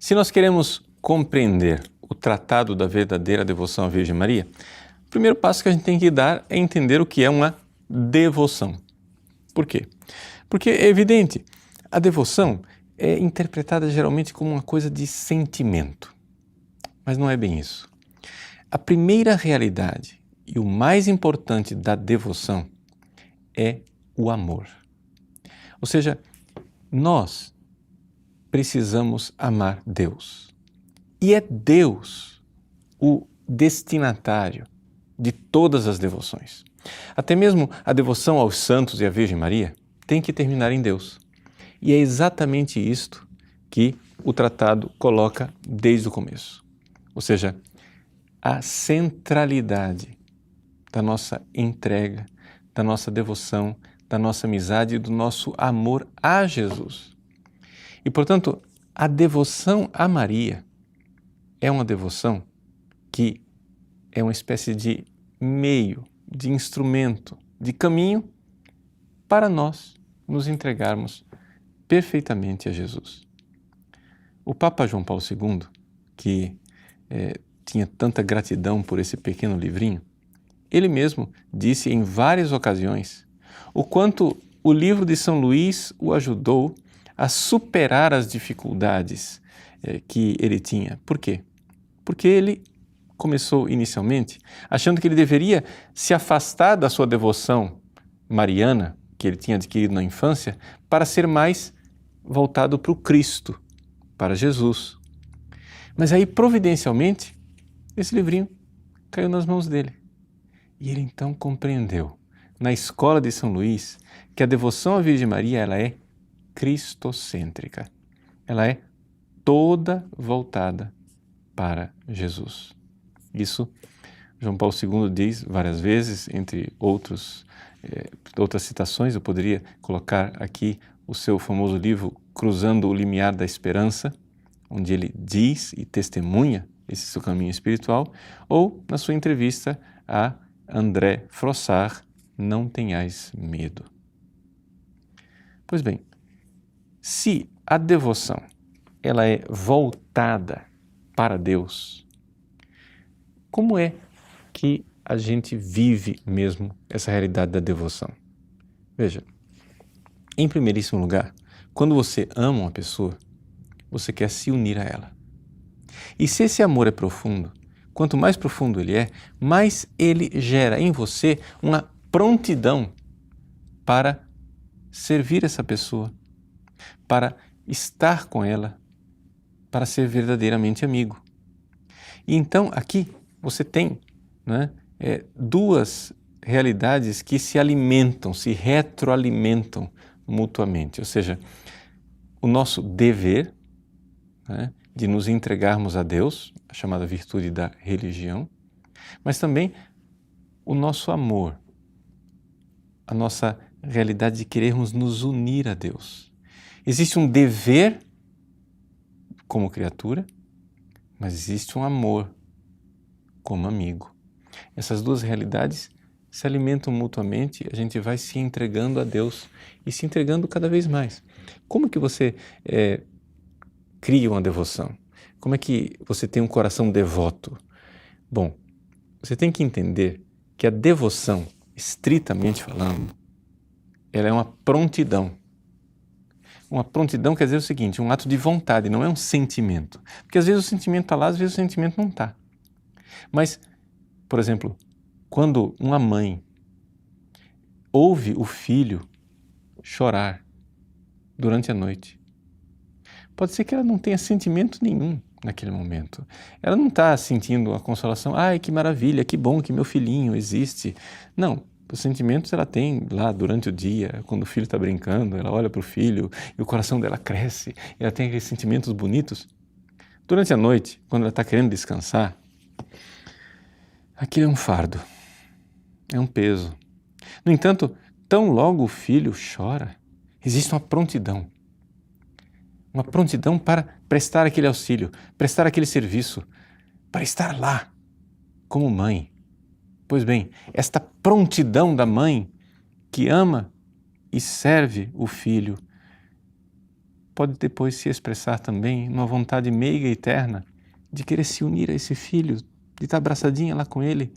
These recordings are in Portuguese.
Se nós queremos compreender o tratado da verdadeira devoção à Virgem Maria, o primeiro passo que a gente tem que dar é entender o que é uma devoção. Por quê? Porque é evidente, a devoção é interpretada geralmente como uma coisa de sentimento, mas não é bem isso. A primeira realidade e o mais importante da devoção é o amor. Ou seja, nós precisamos amar Deus. E é Deus o destinatário de todas as devoções. Até mesmo a devoção aos santos e à Virgem Maria tem que terminar em Deus. E é exatamente isto que o tratado coloca desde o começo. Ou seja, a centralidade da nossa entrega, da nossa devoção, da nossa amizade e do nosso amor a Jesus. E, portanto, a devoção a Maria é uma devoção que é uma espécie de meio, de instrumento, de caminho para nós nos entregarmos perfeitamente a Jesus. O Papa João Paulo II, que tinha tanta gratidão por esse pequeno livrinho, ele mesmo disse em várias ocasiões o quanto o livro de São Luís o ajudou a superar as dificuldades que ele tinha. Por quê? Porque ele começou inicialmente achando que ele deveria se afastar da sua devoção mariana, que ele tinha adquirido na infância, para ser mais voltado para o Cristo, para Jesus. Mas aí, providencialmente, esse livrinho caiu nas mãos dele. E ele então compreendeu, na escola de São Luís, que a devoção à Virgem Maria ela é cristocêntrica. Ela é toda voltada para Jesus. Isso João Paulo II diz várias vezes, entre outras citações. Eu poderia colocar aqui o seu famoso livro Cruzando o Limiar da Esperança, onde ele diz e testemunha esse seu caminho espiritual, ou na sua entrevista a André Frossard, Não Tenhais Medo. Pois bem, se a devoção ela é voltada para Deus, como é que a gente vive mesmo essa realidade da devoção? Veja, em primeiríssimo lugar, quando você ama uma pessoa, você quer se unir a ela. E se esse amor é profundo, quanto mais profundo ele é, mais ele gera em você uma prontidão para servir essa pessoa, para estar com ela, para ser verdadeiramente amigo. E então aqui você tem duas realidades que se alimentam, se retroalimentam mutuamente. Ou seja, o nosso dever de nos entregarmos a Deus, a chamada virtude da religião, mas também o nosso amor, a nossa realidade de querermos nos unir a Deus. Existe um dever como criatura, mas existe um amor como amigo. Essas duas realidades se alimentam mutuamente, a gente vai se entregando a Deus e se entregando cada vez mais. Como que você cria uma devoção? Como é que você tem um coração devoto? Bom, você tem que entender que a devoção, estritamente falando, ela é uma prontidão. Uma prontidão quer dizer o seguinte, um ato de vontade, não é um sentimento. Porque às vezes o sentimento está lá, às vezes o sentimento não está. Mas, por exemplo, quando uma mãe ouve o filho chorar durante a noite, pode ser que ela não tenha sentimento nenhum naquele momento. Ela não está sentindo a consolação, ai que maravilha, que bom que meu filhinho existe. Não, os sentimentos ela tem lá durante o dia, quando o filho está brincando, ela olha para o filho e o coração dela cresce, ela tem aqueles sentimentos bonitos. Durante a noite, quando ela está querendo descansar, aquilo é um fardo, é um peso. No entanto, tão logo o filho chora, existe uma prontidão para prestar aquele auxílio, prestar aquele serviço, para estar lá como mãe. Pois bem, esta prontidão da mãe que ama e serve o filho pode depois se expressar também numa vontade meiga e eterna de querer se unir a esse filho, de estar abraçadinha lá com ele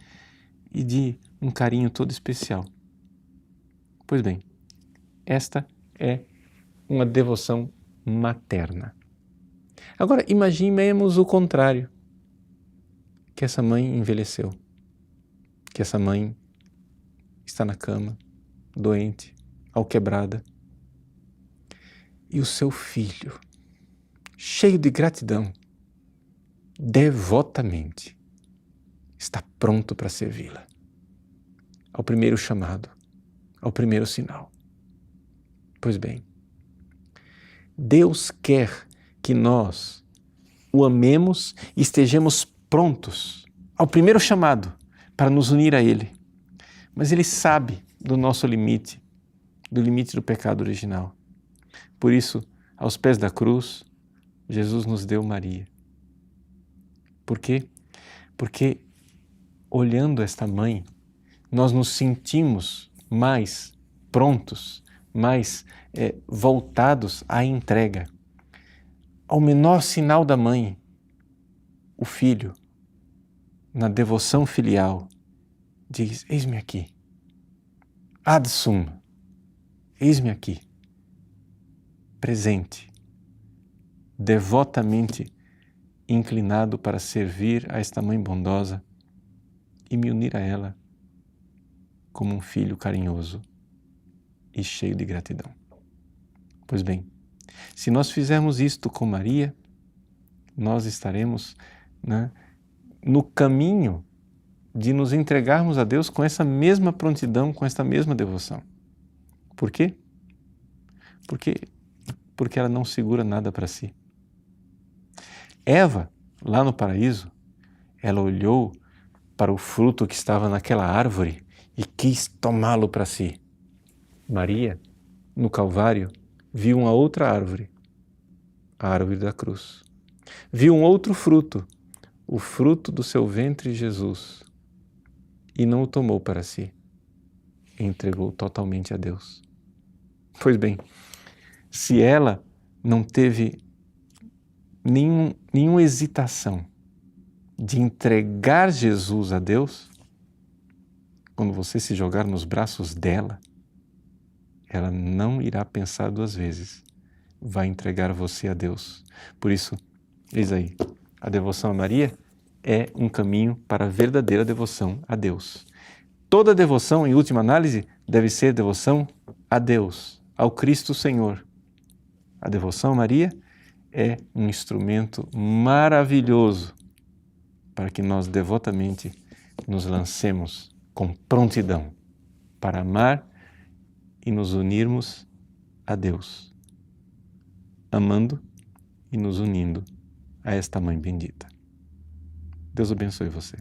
e de um carinho todo especial. Pois bem, esta é uma devoção materna. Agora, imaginemos o contrário, que essa mãe envelheceu, que essa mãe está na cama, doente, alquebrada, e o seu filho, cheio de gratidão, devotamente, está pronto para servi-la. Ao primeiro chamado, ao primeiro sinal. Pois bem, Deus quer que nós o amemos e estejamos prontos ao primeiro chamado para nos unir a Ele. Mas Ele sabe do nosso limite, do limite do pecado original. Por isso, aos pés da cruz, Jesus nos deu Maria. Por quê? Porque olhando esta mãe, nós nos sentimos mais prontos, mais voltados à entrega. Ao menor sinal da mãe, o filho, na devoção filial, diz: eis-me aqui, ad sum, eis-me aqui, presente, devotamente inclinado para servir a esta mãe bondosa e me unir a ela como um filho carinhoso e cheio de gratidão. Pois bem, se nós fizermos isto com Maria, nós estaremos no caminho de nos entregarmos a Deus com essa mesma prontidão, com esta mesma devoção. Por quê? Porque ela não segura nada para si. Eva, lá no paraíso, ela olhou para o fruto que estava naquela árvore e quis tomá-lo para si. Maria, no Calvário, viu uma outra árvore, a árvore da cruz. Viu um outro fruto, o fruto do seu ventre, Jesus, e não o tomou para si, entregou totalmente a Deus. Pois bem, se ela não teve nenhuma hesitação de entregar Jesus a Deus, quando você se jogar nos braços dela, ela não irá pensar duas vezes, vai entregar você a Deus. Por isso, eis aí, a devoção a Maria é um caminho para a verdadeira devoção a Deus. Toda devoção, em última análise, deve ser devoção a Deus, ao Cristo Senhor. A devoção a Maria é um instrumento maravilhoso para que nós devotamente nos lancemos com prontidão para amar e nos unirmos a Deus, amando e nos unindo a esta Mãe bendita. Deus abençoe você.